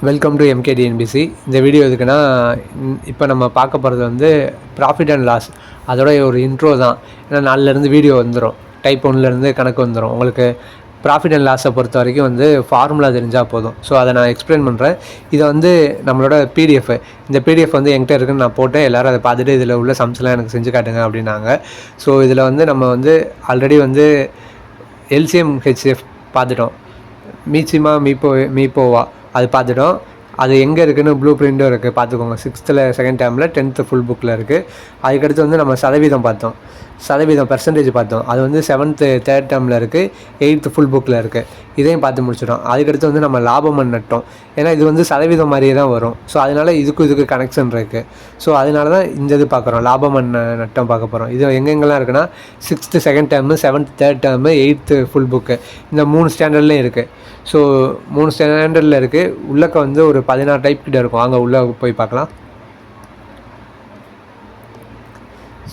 Welcome to எம்கேடிஎன்பிசி. இந்த video எதுக்குன்னா, இப்போ நம்ம பார்க்க போகிறது வந்து ப்ராஃபிட் அண்ட் லாஸ். அதோட ஒரு இன்ட்ரோ தான். ஏன்னா நாளிலேருந்து வீடியோ வந்துடும், டைப் 1லேருந்து கணக்கு வந்துடும். உங்களுக்கு ப்ராஃபிட் அண்ட் லாஸை பொறுத்த வரைக்கும் வந்து ஃபார்முலா தெரிஞ்சால் போதும். ஸோ அதை நான் எக்ஸ்பிளைன் பண்ணுறேன். இதை வந்து நம்மளோட பிடிஎஃப், இந்த பிடிஎஃப் வந்து என்கிட்ட இருக்குன்னு நான் போட்டேன். எல்லோரும் அதை பார்த்துட்டு இதில் உள்ள சம்ஸ்லாம் எனக்கு செஞ்சு காட்டுங்க அப்படின்னாங்க. ஸோ இதில் வந்து நம்ம வந்து ஆல்ரெடி வந்து எல்சிஎம் ஹெச்எஃப் பார்த்துட்டோம், மீச்சிமா மீப்போவா அது பார்த்துட்டோம். அது எங்கே இருக்குதுன்னு ப்ளூ பிரிண்ட்டும் இருக்குது, பார்த்துக்கோங்க. 6th செகண்ட் டேர்மில் 10th ஃபுல் புக்கில் இருக்குது. அதுக்கடுத்து வந்து நம்ம சதவீதம் பார்த்தோம், பெர்சன்டேஜ் பார்த்தோம். அது வந்து 7th தேர்ட் டேர்மில் இருக்குது, 8th ஃபுல் புக்கில் இருக்குது. இதையும் பார்த்து முடிச்சிட்டோம். அதுக்கடுத்து வந்து நம்ம லாபம் நட்டோம். ஏன்னா இது வந்து சதவீதம் மாதிரியே தான் வரும். ஸோ அதனால் இதுக்கு கனெக்ஷன் இருக்குது. ஸோ அதனால தான் இந்த இது பார்க்குறோம், லாபம் நட்டம் பார்க்க போகிறோம். இது எங்கெங்கெல்லாம் இருக்குன்னா 6th second term, 7th third term, 8th full book, இந்த 3 ஸ்டாண்டர்ட்லேயும் இருக்குது. ஸோ 3 ஸ்டாண்டர்டில் இருக்குது. உள்ளக்க வந்து ஒரு 16 டைப் கிட்ட இருக்கும். அங்கே உள்ளே போய் பார்க்கலாம்.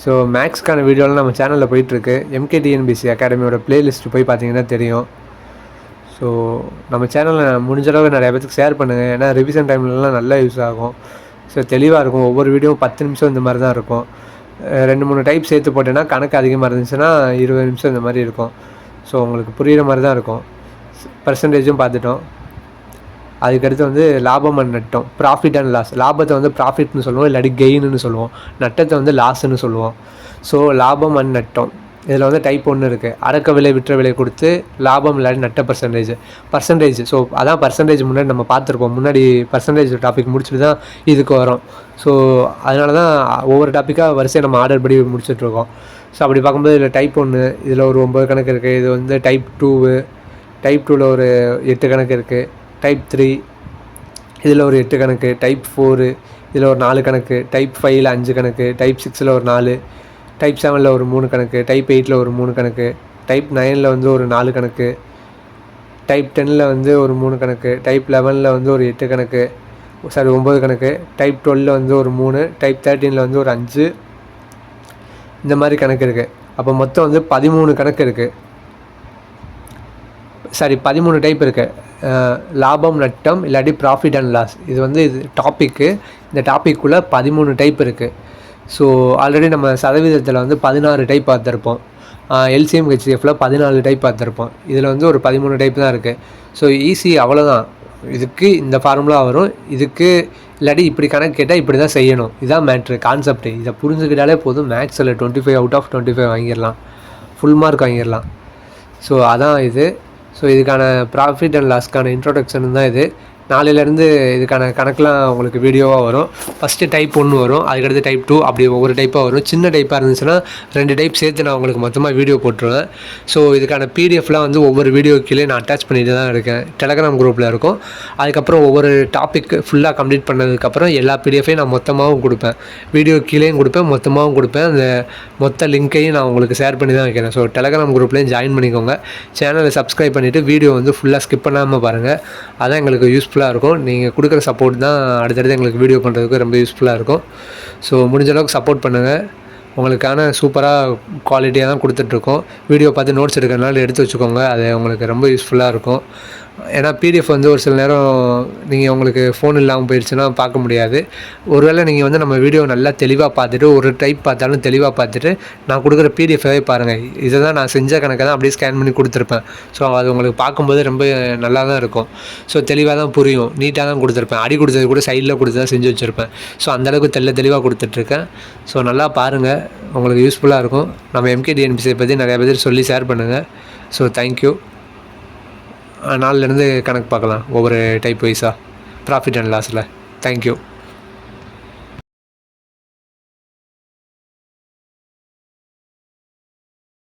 ஸோ மேக்ஸ்க்கான வீடியோலாம் நம்ம சேனலில் போயிட்டுருக்கு. எம்கேடிஎன்பிசி அகாடமியோட ப்ளேலிஸ்ட் போய் பார்த்தீங்கன்னா தெரியும். ஸோ நம்ம சேனலில் முடிஞ்சளவு நிறையா பேருக்கு ஷேர் பண்ணுங்கள். ஏன்னா ரிவிஷன் டைம்லலாம் நல்லா யூஸ் ஆகும். ஸோ தெளிவாக இருக்கும். ஒவ்வொரு வீடியோவும் 10 நிமிஷம் இந்த மாதிரி தான் இருக்கும். 2-3 டைப் சேர்த்து போட்டேன்னா கணக்கு அதிகமாக இருந்துச்சுன்னா 20 நிமிஷம் இந்த மாதிரி இருக்கும். ஸோ உங்களுக்கு புரிகிற மாதிரி தான் இருக்கும். பர்சன்டேஜும் பார்த்துட்டோம். அதுக்கடுத்து வந்து லாபம் அண்ட் நட்டம், ப்ராஃபிட் அண்ட் லாஸ். லாபத்தை வந்து ப்ராஃபிட்னு சொல்லுவோம், இல்லாட்டி கெயின்னு சொல்லுவோம். நட்டத்தை வந்து லாஸ்ன்னு சொல்லுவோம். ஸோ லாபம் அண்ட் நட்டம் இதில் வந்து டைப் 1 இருக்குது. அடக்க விலை விற்ற விலை கொடுத்து லாபம் இல்லாட்டி நட்ட பர்சன்டேஜ். ஸோ அதான் பர்சன்டேஜ் முன்னாடி நம்ம பார்த்துருப்போம். முன்னாடி பர்சன்டேஜ் டாபிக் முடிச்சுட்டு தான் இதுக்கு வரும். ஸோ அதனால தான் ஒவ்வொரு டாப்பிக்காக வரிசையாக நம்ம ஆர்டர் படி முடிச்சுட்ருக்கோம். ஸோ அப்படி பார்க்கும்போது இதில் டைப் 1, இதில் ஒரு 9 கணக்கு இருக்குது. இது வந்து டைப் 2, டைப் 2ல் ஒரு 8 கணக்கு இருக்குது. டைப் 3 இதில் ஒரு 8 கணக்கு. டைப் 4 இதில் ஒரு 4 கணக்கு. டைப் 5ல் 5 கணக்கு. டைப் 6ல் ஒரு 4. டைப் 7ல் ஒரு 3 கணக்கு. டைப் 8ல் ஒரு 3 கணக்கு. டைப் 9ல் வந்து ஒரு 4 கணக்கு. டைப் 10ல் வந்து ஒரு 3 கணக்கு. டைப் 11ல் வந்து ஒரு 8 கணக்கு, 9 கணக்கு. டைப் 12ல் வந்து ஒரு 3. டைப் 13ல் வந்து ஒரு 5. இந்த மாதிரி கணக்கு இருக்குது. அப்போ மொத்தம் வந்து 13 கணக்கு இருக்குது. 13 டைப் இருக்குது. லாபம் நட்டம் இல்லாட்டி ப்ராஃபிட் அண்ட் லாஸ், இது வந்து இது டாப்பிக்கு. இந்த டாப்பிக்குள்ளே 13 டைப் இருக்குது. ஸோ ஆல்ரெடி நம்ம சதவீதத்தில் வந்து 16 டைப் பார்த்துருப்போம். எல்சிஎம் ஹெச்டிஎஃப்பில் 14 டைப் பார்த்துருப்போம். இதில் வந்து ஒரு 13 டைப் தான் இருக்குது. ஸோ ஈஸி, அவ்வளோதான். இதுக்கு இந்த ஃபார்முலா வரும். இதுக்கு இல்லாட்டி இப்படி கணக்கு கேட்டால் இப்படி தான் செய்யணும். இதுதான் மேட்ரு, கான்செப்ட். இதை புரிஞ்சுக்கிட்டாலே போதும். மேக்ஸில் 25 out of 25 வாங்கிடலாம், ஃபுல் மார்க் வாங்கிடலாம். ஸோ அதான் இது. ஸோ இதுக்கான ப்ராஃபிட் அண்ட் லாஸ்க்கான இன்ட்ரோடக்ஷன் தான் இது. நாளையிலேருந்து இதுக்கான கணக்கெலாம் உங்களுக்கு வீடியோவாக வரும். ஃபஸ்ட்டு டைப் 1 வரும், அதுக்கடுத்து டைப் 2, அப்படி ஒவ்வொரு டைப்பாக வரும். சின்ன டைப்பாக இருந்துச்சுன்னா 2 டைப் சேர்த்து நான் உங்களுக்கு மொத்தமாக வீடியோ போட்டுருவேன். ஸோ இதுக்கான பிடிஎஃப்லாம் வந்து ஒவ்வொரு வீடியோ கீழே நான் அட்டாச் பண்ணிட்டு தான் இருக்கேன். டெலகிராம் குரூப்பில் இருக்கும். அதுக்கப்புறம் ஒவ்வொரு டாபிக் ஃபுல்லாக கம்ப்ளீட் பண்ணதுக்கப்புறம் எல்லா பிடிஎஃபையும் நான் மொத்தமாகவும் கொடுப்பேன், வீடியோ கீழேயும் கொடுப்பேன், மொத்தமாகவும் கொடுப்பேன். அந்த மொத்த லிங்க்கையும் நான் உங்களுக்கு ஷேர் பண்ணி தான் வைக்கிறேன். ஸோ டெலகிராம் குரூப்லேயும் ஜாயின் பண்ணிக்கோங்க. சேனலை சப்ஸ்கிரைப் பண்ணிவிட்டு வீடியோ வந்து ஃபுல்லாக ஸ்கிப் பண்ணாமல் பாருங்கள். அதான் எங்களுக்கு யூஸ்ஃபுல்லாக இருக்கும். நீங்கள் கொடுக்குற சப்போர்ட் தான் அடுத்தடுத்து எங்களுக்கு வீடியோ பண்ணுறதுக்கு ரொம்ப யூஸ்ஃபுல்லாக இருக்கும். ஸோ முடிஞ்ச அளவுக்கு சப்போர்ட் பண்ணுங்கள். உங்களுக்கான சூப்பராக குவாலிட்டியாக தான் கொடுத்துட்ருக்கோம். வீடியோ பார்த்து நோட்ஸ் எடுக்கிறதுனால எடுத்து வச்சுக்கோங்க, அது உங்களுக்கு ரொம்ப யூஸ்ஃபுல்லாக இருக்கும். ஏன்னா பிடிஎஃப் வந்து ஒரு சில நேரம் நீங்கள் உங்களுக்கு ஃபோன் இல்லாமல் போயிடுச்சுன்னா பார்க்க முடியாது. ஒருவேளை நீங்கள் வந்து நம்ம வீடியோ நல்லா தெளிவாக பார்த்துட்டு, ஒரு டைப் பார்த்தாலும் தெளிவாக பார்த்துட்டு நான் கொடுக்குற பிடிஎஃபே பாருங்கள். இதை தான் நான் செஞ்ச கணக்கை தான் அப்படியே ஸ்கேன் பண்ணி கொடுத்துருப்பேன். ஸோ அது உங்களுக்கு பார்க்கும்போது ரொம்ப நல்லா தான் இருக்கும். ஸோ தெளிவாக தான் புரியும், நீட்டாக தான் கொடுத்துருப்பேன். அடி கொடுத்தது கூட சைடில் கொடுத்து தான் செஞ்சு வச்சுருப்பேன். ஸோ அந்தளவுக்கு தெளிவாக கொடுத்துட்ருக்கேன். ஸோ நல்லா பாருங்கள், உங்களுக்கு யூஸ்ஃபுல்லாக இருக்கும். நம்ம எம்கேடிஎன்பிசியை பற்றி நிறையா பேர் சொல்லி ஷேர் பண்ணுங்கள். So thank you. நாளிலேருந்து கணக்கு பார்க்கலாம் ஒவ்வொரு டைப் வைஸாக ப்ராஃபிட் அண்ட் லாஸில். தேங்க்யூ.